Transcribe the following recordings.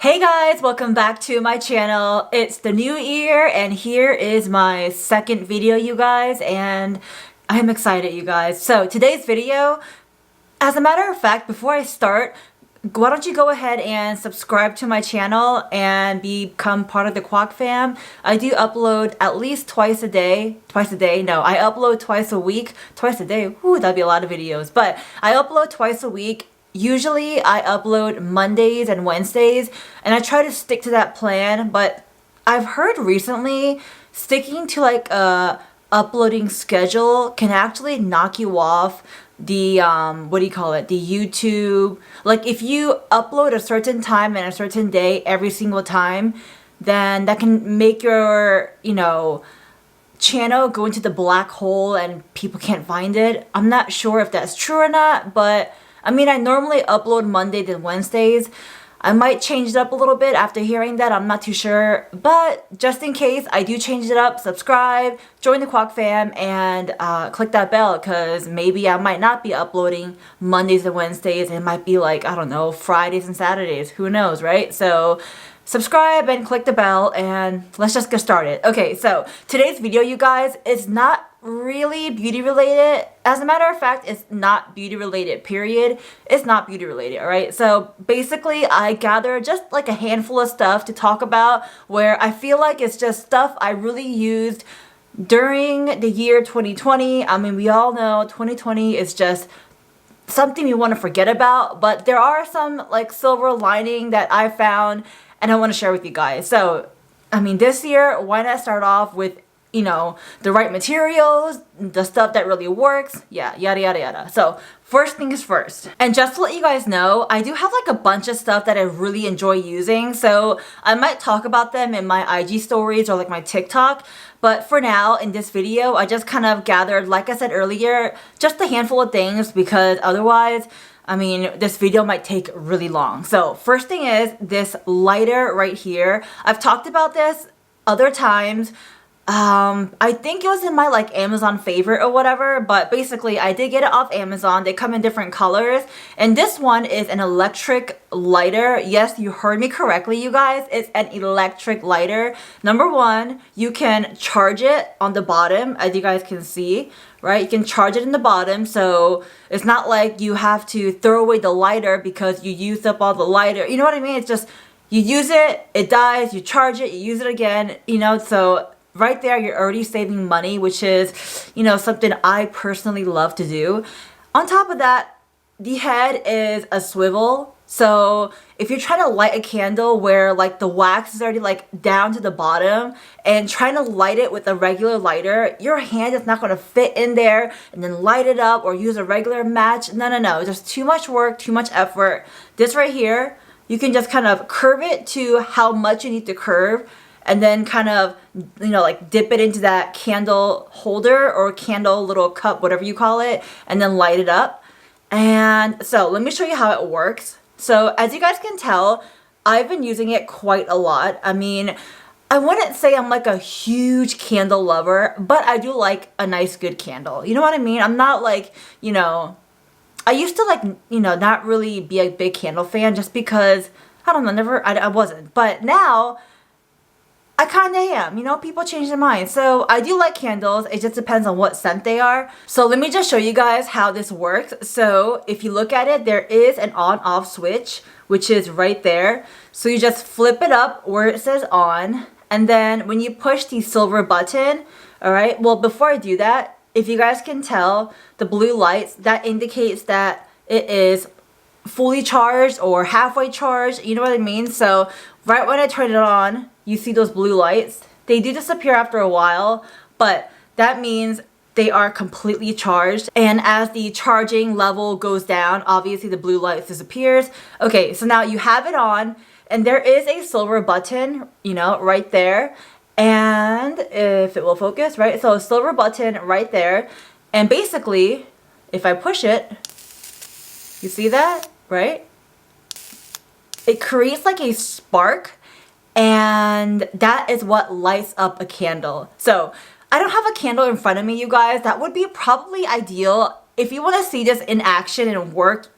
Hey guys, welcome back to my channel. It's the new year and here is my second video, you guys, and I'm excited, you guys. So today's video, as a matter of fact, before I start, why don't you go ahead and subscribe to my channel and become part of the Kwak fam. I do upload at least twice a day. No, I upload twice a week. Twice a day, whoo, that'd be a lot of videos. But I upload twice a week. Usually I upload Mondays and Wednesdays, and I try to stick to that plan, but I've heard recently sticking to like a uploading schedule can actually knock you off the what do you call it, the YouTube. Like if you upload a certain time and a certain day every single time, then that can make your channel go into the black hole and people can't find it. I'm not sure if that's true or not, but I mean, I normally upload Mondays and Wednesdays. I might change it up a little bit after hearing that. I'm not too sure. But just in case I do change it up, subscribe, join the Kwak fam, and click that bell because maybe I might not be uploading Mondays and Wednesdays. It might be like, I don't know, Fridays and Saturdays. Who knows, right? So subscribe and click the bell and let's just get started. Okay, so today's video, you guys, is not really beauty related. As a matter of fact, it's not beauty related, period. It's not beauty related, alright? So basically, I gathered just like a handful of stuff to talk about where I feel like it's just stuff I really used during the year 2020. I mean, we all know 2020 is just something we want to forget about, but there are some like silver lining that I found and I want to share with you guys. So, I mean, this year, why not start off with the right materials, the stuff that really works, yeah, yada yada yada. So first things first. And just to let you guys know, I do have like a bunch of stuff that I really enjoy using, so I might talk about them in my IG stories or like my TikTok. But for now, in this video, I just kind of gathered, like I said earlier, just a handful of things because otherwise, I mean, this video might take really long. So first thing is this lighter right here. I've talked about this other times. I think it was in my like Amazon favorite or whatever, but basically I did get it off Amazon. They come in different colors, and this one is an electric lighter. Yes, you heard me correctly, you guys. It's an electric lighter. Number one, you can charge it on the bottom, as you guys can see, right? You can charge it in the bottom, so it's not like you have to throw away the lighter because you used up all the lighter. You know what I mean? It's just you use it, it dies, you charge it, you use it again, so right there, you're already saving money, which is, something I personally love to do. On top of that, the head is a swivel. So if you're trying to light a candle where like the wax is already like down to the bottom and trying to light it with a regular lighter, your hand is not going to fit in there and then light it up or use a regular match. No. There's too much work, too much effort. This right here, you can just kind of curve it to how much you need to curve, and then kind of, like dip it into that candle holder or candle little cup, whatever you call it, and then light it up. And so let me show you how it works. So as you guys can tell, I've been using it quite a lot. I mean, I wouldn't say I'm like a huge candle lover, but I do like a nice good candle. You know what I mean? I'm not like, I used to like, not really be a big candle fan just because, I don't know, I wasn't. But now, I kind of am, people change their minds. So I do like candles. It just depends on what scent they are. So let me just show you guys how this works. So if you look at it, there is an on-off switch, which is right there. So you just flip it up where it says on. And then when you push the silver button, all right, well, before I do that, if you guys can tell, the blue lights, that indicates that it is fully charged or halfway charged. You know what I mean? So right when I turn it on, you see those blue lights. They do disappear after a while, but that means they are completely charged. And as the charging level goes down, obviously the blue light disappears. Okay, so now you have it on, and there is a silver button, right there. And if it will focus, right? So a silver button right there. And basically, if I push it, you see that, right? It creates like a spark, and that is what lights up a candle. So I don't have a candle in front of me, you guys. That would be probably ideal. If you want to see this in action and work,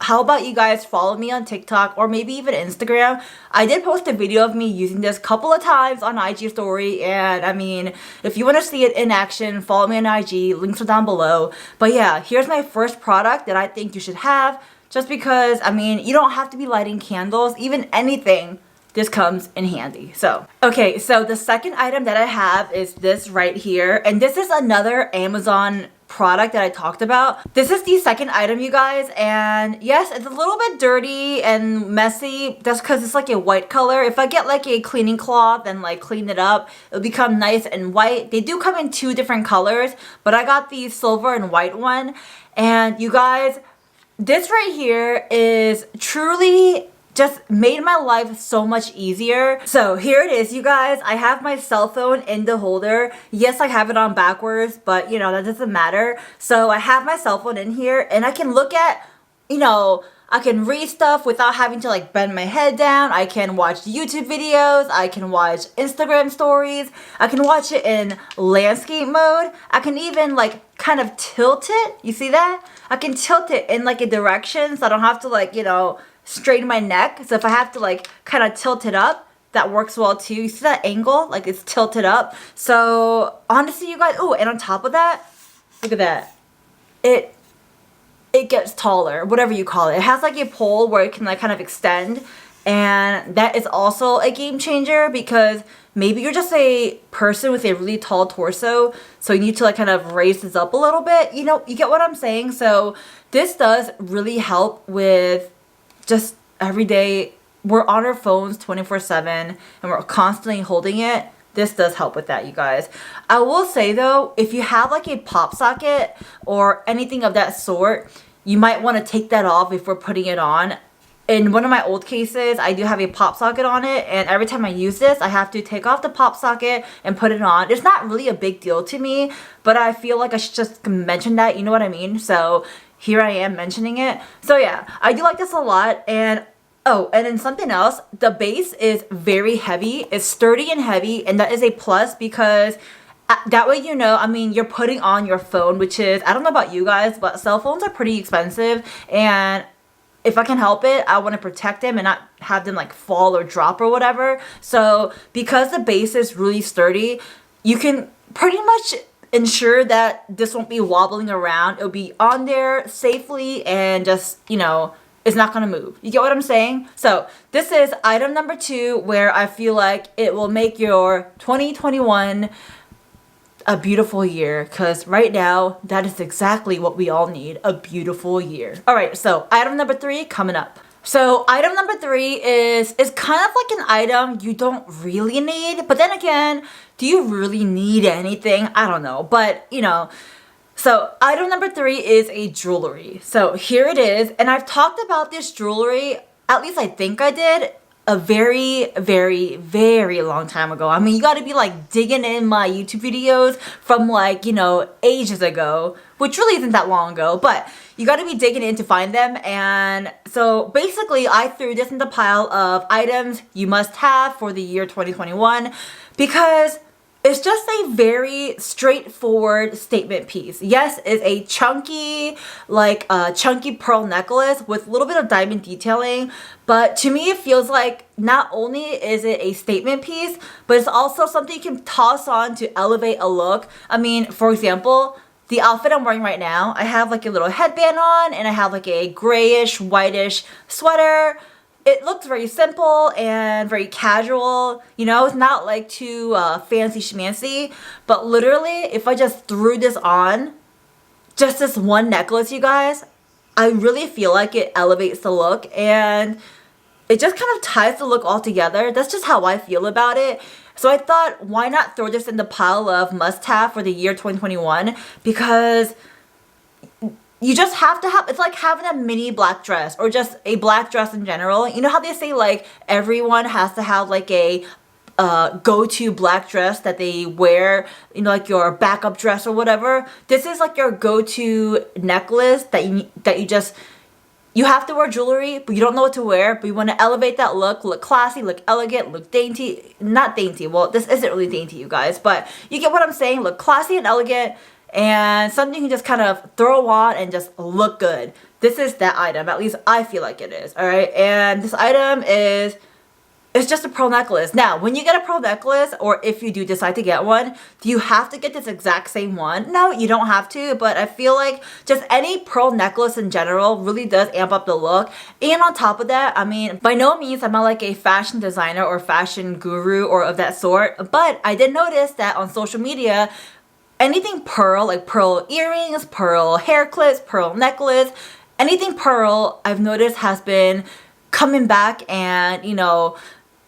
how about you guys follow me on TikTok or maybe even Instagram? I did post a video of me using this a couple of times on IG story, and I mean, if you want to see it in action, follow me on IG, links are down below. But yeah, here's my first product that I think you should have, just because, I mean, you don't have to be lighting candles, even anything. This comes in handy. So, okay, so the second item that I have is this right here. And this is another Amazon product that I talked about. This is the second item, you guys. And yes, it's a little bit dirty and messy. That's because it's like a white color. If I get like a cleaning cloth and like clean it up, it'll become nice and white. They do come in 2 different colors, but I got the silver and white one. And you guys, this right here is truly just made my life so much easier. So here it is, you guys. I have my cell phone in the holder. Yes, I have it on backwards, but you know, that doesn't matter. So I have my cell phone in here and I can look at, you know, I can read stuff without having to like bend my head down. I can watch YouTube videos. I can watch Instagram stories. I can watch it in landscape mode. I can even like kind of tilt it. You see that? I can tilt it in like a direction so I don't have to like, you know, straighten my neck. So if I have to like kind of tilt it up, that works well too. You see that angle? Like it's tilted up. So honestly, you guys, oh, and on top of that, look at that. It gets taller, whatever you call it. It has like a pole where it can like kind of extend, and that is also a game changer because maybe you're just a person with a really tall torso, so you need to like kind of raise this up a little bit. You know, you get what I'm saying? So this does really help with just every day. We're on our phones 24/7 and we're constantly holding it. This does help with that, you guys. I will say though, if you have like a pop socket or anything of that sort, you might want to take that off before putting it on. In one of my old cases, I do have a pop socket on it, and every time I use this, I have to take off the pop socket and put it on. It's not really a big deal to me, but I feel like I should just mention that, you know what I mean? So here I am mentioning it. So yeah, I do like this a lot. And oh, and then something else, the base is very heavy. It's sturdy and heavy, and that is a plus because that way, you know, I mean, you're putting on your phone, which is, I don't know about you guys, but cell phones are pretty expensive, and if I can help it, I want to protect them and not have them like fall or drop or whatever. So because the base is really sturdy, you can pretty much ensure that this won't be wobbling around. It'll be on there safely and just, you know, it's not gonna move. You get what I'm saying? So this is item number 2 where I feel like it will make your 2021 a beautiful year, because right now that is exactly what we all need, a beautiful year. All right, so item number 3 coming up. So item number 3 is kind of like an item you don't really need, but then again, do you really need anything? I don't know, but you know. So item number 3 is a jewelry. So here it is, and I've talked about this jewelry, at least I think I did, a very, very, very long time ago. I mean, you gotta be like digging in my YouTube videos from like, you know, ages ago, which really isn't that long ago, but you gotta be digging in to find them. And so basically I threw this in the pile of items you must have for the year 2021 because it's just a very straightforward statement piece. Yes, it's a chunky, like chunky pearl necklace with a little bit of diamond detailing. But to me, it feels like not only is it a statement piece, but it's also something you can toss on to elevate a look. I mean, for example, the outfit I'm wearing right now, I have like a little headband on and I have like a grayish, whitish sweater. It looks very simple and very casual, you know, it's not like too fancy schmancy, but literally if I just threw this on, just this one necklace, you guys, I really feel like it elevates the look and it just kind of ties the look all together. That's just how I feel about it. So I thought, why not throw this in the pile of must-have for the year 2021, because you just have to have, it's like having a mini black dress or just a black dress in general. You know how they say like everyone has to have like a go-to black dress that they wear, you know, like your backup dress or whatever. This is like your go-to necklace that you have to wear jewelry, but you don't know what to wear, but you want to elevate that look classy, look elegant, look dainty. Not dainty, well, this isn't really dainty, you guys, but you get what I'm saying. Look classy and elegant, and something you can just kind of throw on and just look good. This is that item, at least I feel like it is, alright? And this item is, it's just a pearl necklace. Now, when you get a pearl necklace, or if you do decide to get one, do you have to get this exact same one? No, you don't have to, but I feel like just any pearl necklace in general really does amp up the look. And on top of that, I mean, by no means am I like a fashion designer or fashion guru or of that sort, but I did notice that on social media, anything pearl, like pearl earrings, pearl hair clips, pearl necklace, anything pearl, I've noticed has been coming back, and, you know,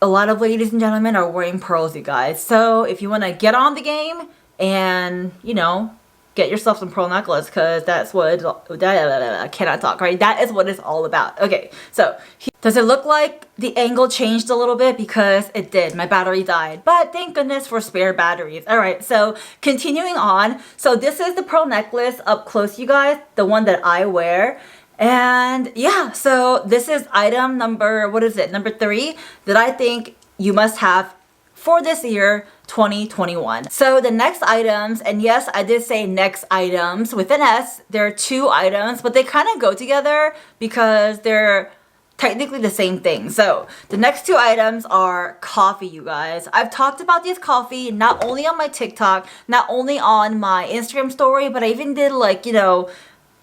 a lot of ladies and gentlemen are wearing pearls, you guys. So if you want to get on the game and, you know, get yourself some pearl necklace, because that's what I cannot talk, right? That is what it's all about. Okay, so does it look like the angle changed a little bit? Because it did. My battery died, but thank goodness for spare batteries. All right, so continuing on. So this is the pearl necklace up close, you guys, the one that I wear. And yeah, so this is item number, what is it, number 3 that I think you must have for this year, 2021. So the next items, and yes, I did say next items with an S, there are 2 items, but they kind of go together because they're technically the same thing. So the next 2 items are coffee, you guys. I've talked about this coffee not only on my TikTok, not only on my Instagram story, but I even did, like, you know,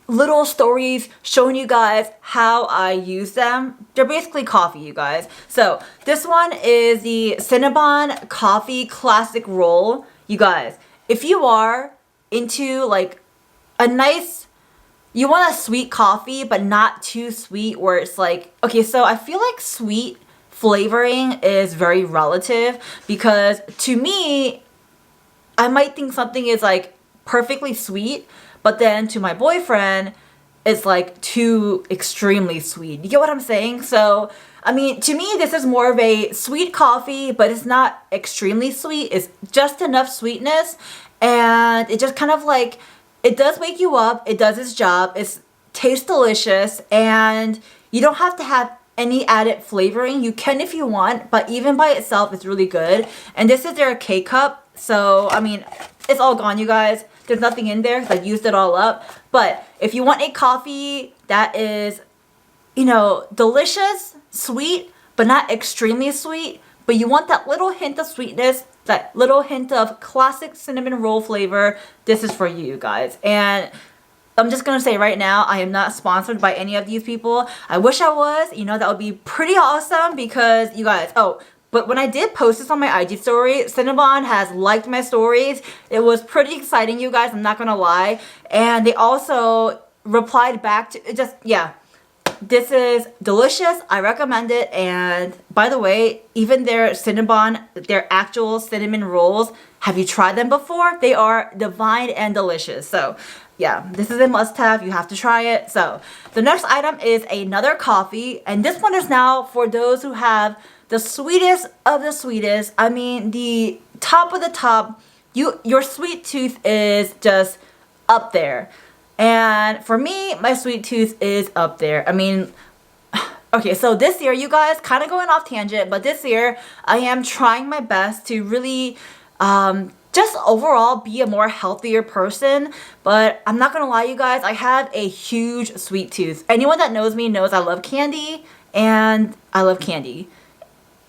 little stories showing you guys how I use them. They're basically coffee, you guys. So this one is the Cinnabon Coffee Classic Roll. You guys, if you are into like a nice, you want a sweet coffee but not too sweet where it's like, okay, so I feel like sweet flavoring is very relative, because to me, I might think something is like perfectly sweet, but then to my boyfriend, it's like too extremely sweet. You get what I'm saying? So, I mean, to me, this is more of a sweet coffee, but it's not extremely sweet. It's just enough sweetness. And it just kind of like, it does wake you up. It does its job. It tastes delicious. And you don't have to have any added flavoring. You can if you want, but even by itself, it's really good. And this is their K-Cup. So, I mean, it's all gone, you guys. There's nothing in there because I used it all up. But if you want a coffee that is, you know, delicious, sweet, but not extremely sweet, but you want that little hint of sweetness, that little hint of classic cinnamon roll flavor, this is for you guys. And I'm just gonna say right now, I am not sponsored by any of these people. I wish I was. You know, that would be pretty awesome, because you guys, but when I did post this on my IG story, Cinnabon has liked my stories. It was pretty exciting, you guys, I'm not gonna lie. And they also replied back to, just, yeah, this is delicious. I recommend it. And by the way, even their Cinnabon, their actual cinnamon rolls, have you tried them before? They are divine and delicious. So yeah, this is a must-have. You have to try it. So the next item is another coffee. And this one is now for those who have the sweetest of the sweetest. I mean, the top of the top. Your sweet tooth is just up there. And for me, my sweet tooth is up there. I mean, okay, so this year, you guys, kind of going off tangent, but this year, I am trying my best to really just overall be a more healthier person. But I'm not gonna lie, you guys, I have a huge sweet tooth. Anyone that knows me knows I love candy, and I love candy.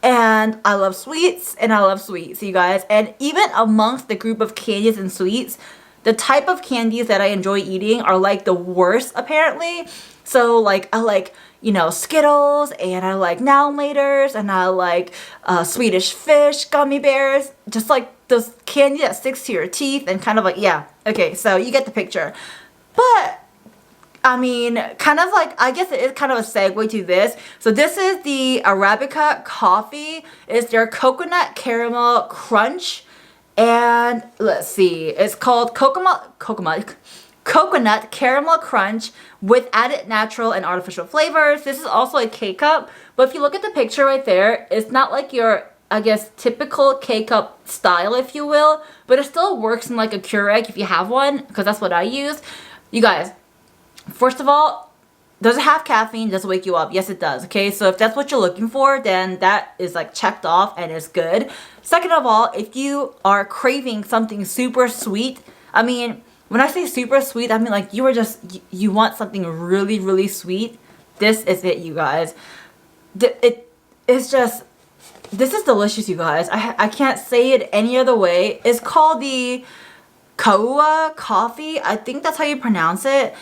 And I love sweets, and I love sweets, you guys. And even amongst the group of candies and sweets, the type of candies that I enjoy eating are like the worst, apparently. So like, I like, you know, Skittles, and I like Now and Laters, and I like Swedish Fish gummy bears. Just like those candy that sticks to your teeth and kind of like, yeah. Okay, so you get the picture. But I mean, kind of like, I guess it is kind of a segue to this. So this is the Arabica coffee. It's their coconut caramel crunch. And let's see, it's called coconut caramel crunch with added natural and artificial flavors. This is also a K-cup. But if you look at the picture right there, it's not like your, I guess, typical K-cup style, if you will. But it still works in like a Keurig if you have one, because that's what I use. You guys, first of all, does it have caffeine? Does it wake you up? Yes, it does. Okay, so if that's what you're looking for, then that is like checked off and it's good. Second of all, if you are craving something super sweet, I mean, When I say super sweet, I mean like you were just, you want something really, really sweet. This is it, you guys. It's just, this is delicious, you guys. I can't say it any other way. It's called the Kaua coffee. I think that's how you pronounce it.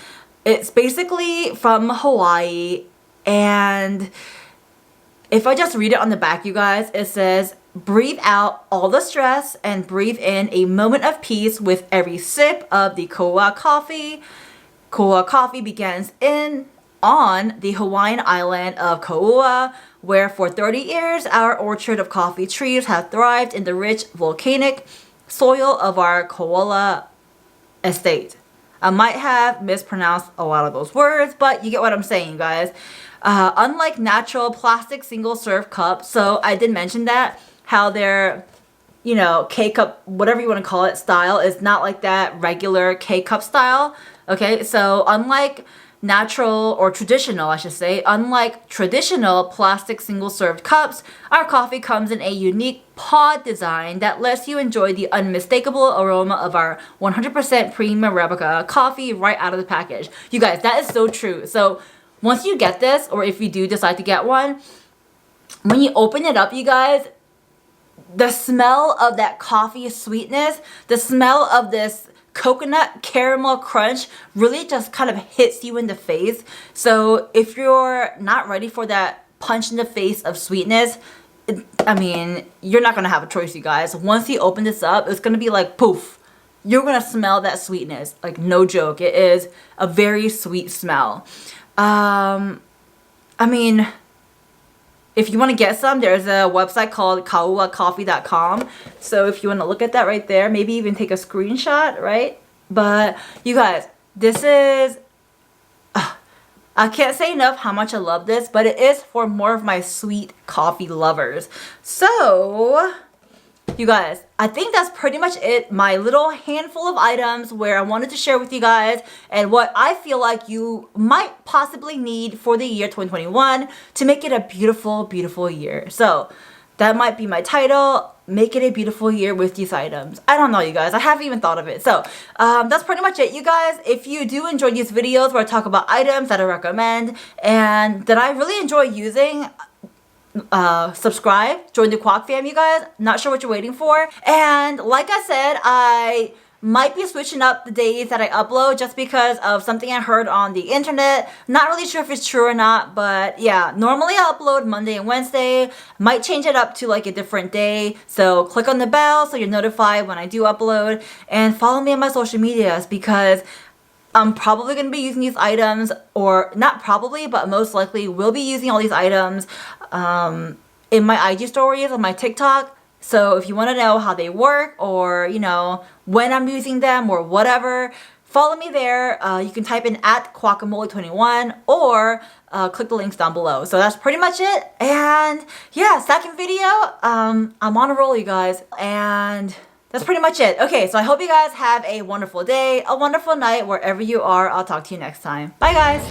It's basically from Hawaii, and if I just read it on the back, you guys, it says, breathe out all the stress and breathe in a moment of peace with every sip of the Kaua coffee. Kaua coffee begins on the Hawaiian island of Kauai, where for 30 years our orchard of coffee trees have thrived in the rich volcanic soil of our Koala estate. I might have mispronounced a lot of those words, but you get what I'm saying, guys. Unlike natural plastic single-serve cups, so I did mention that, how their, you know, K-cup, whatever you want to call it, style is not like that regular K-cup style. Okay, so unlike natural, or traditional I should say, unlike traditional plastic single-served cups, our coffee comes in a unique pod design that lets you enjoy the unmistakable aroma of our 100% premium Arabica coffee right out of the package. You guys, that is so true. So once you get this, or if you do decide to get one, when you open it up, you guys, the smell of that coffee sweetness, the smell of this coconut caramel crunch really just kind of hits you in the face. So if you're not ready for that punch in the face of sweetness, I mean, you're not gonna have a choice, you guys. Once you open this up, it's gonna be like poof. You're gonna smell that sweetness. Like, no joke. It is a very sweet smell. I mean, if you want to get some, there's a website called kauacoffee.com. So if you want to look at that right there, maybe even take a screenshot, right? But you guys, this is, I can't say enough how much I love this, but it is for more of my sweet coffee lovers. So you guys, I think that's pretty much it. My little handful of items where I wanted to share with you guys and what I feel like you might possibly need for the year 2021 to make it a beautiful, beautiful year. So that might be my title, make it a beautiful year with these items. I don't know, you guys. I haven't even thought of it. So that's pretty much it, you guys. If you do enjoy these videos where I talk about items that I recommend and that I really enjoy using, subscribe, join the Kwak fam, you guys. Not sure what you're waiting for. And like I said, I might be switching up the days that I upload just because of something I heard on the internet. Not really sure if it's true or not, but yeah, normally I upload Monday and Wednesday. Might change it up to like a different day. So click on the bell so you're notified when I do upload, and follow me on my social medias because I'm probably going to be using these items, or not probably, but most likely will be using all these items in my IG stories on my TikTok. So if you want to know how they work, or you know, when I'm using them or whatever, follow me there. You can type in @Kwakamole21 or click the links down below. So that's pretty much it. And yeah, second video. I'm on a roll, you guys. And that's pretty much it. Okay, so I hope you guys have a wonderful day, a wonderful night, wherever you are. I'll talk to you next time. Bye, guys.